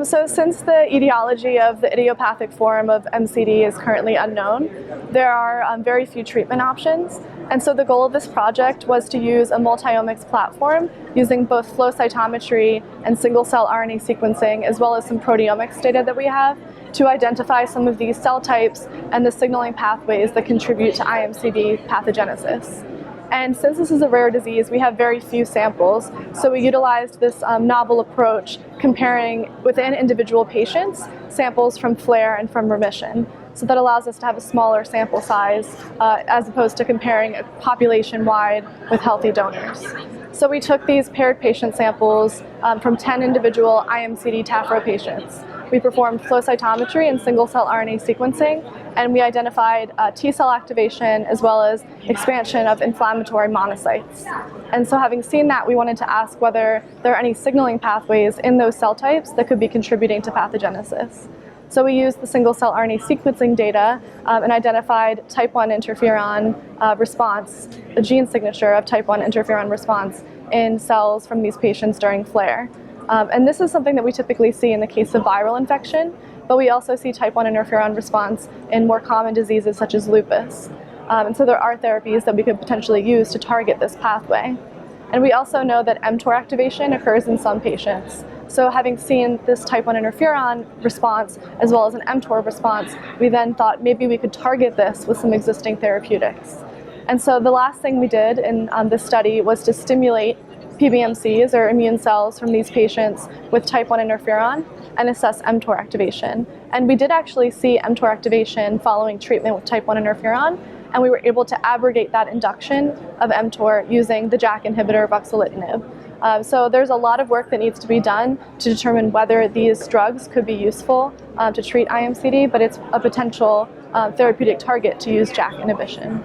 So since the etiology of the idiopathic form of MCD is currently unknown, there are very few treatment options. And so the goal of this project was to use a multi-omics platform using both flow cytometry and single-cell RNA sequencing, as well as some proteomics data that we have, to identify some of these cell types and the signaling pathways that contribute to IMCD pathogenesis. And since this is a rare disease, we have very few samples, so we utilized this novel approach comparing within individual patients samples from flare and from remission. So that allows us to have a smaller sample size as opposed to comparing population-wide with healthy donors. So we took these paired patient samples from 10 individual IMCD TAFRO patients. We performed flow cytometry and single-cell RNA sequencing, and we identified T-cell activation as well as expansion of inflammatory monocytes. And so having seen that, we wanted to ask whether there are any signaling pathways in those cell types that could be contributing to pathogenesis. So we used the single-cell RNA sequencing data and identified type 1 interferon response, the gene signature of type 1 interferon response in cells from these patients during flare. And this is something that we typically see in the case of viral infection, but we also see type 1 interferon response in more common diseases such as lupus. And so there are therapies that we could potentially use to target this pathway. And we also know that mTOR activation occurs in some patients. So having seen this type 1 interferon response as well as an mTOR response, we then thought maybe we could target this with some existing therapeutics. And so the last thing we did in this study was to stimulate PBMCs, or immune cells, from these patients with type 1 interferon and assess mTOR activation. And we did actually see mTOR activation following treatment with type 1 interferon, and we were able to abrogate that induction of mTOR using the JAK inhibitor ruxolitinib. So there's a lot of work that needs to be done to determine whether these drugs could be useful to treat IMCD, but it's a potential therapeutic target to use JAK inhibition.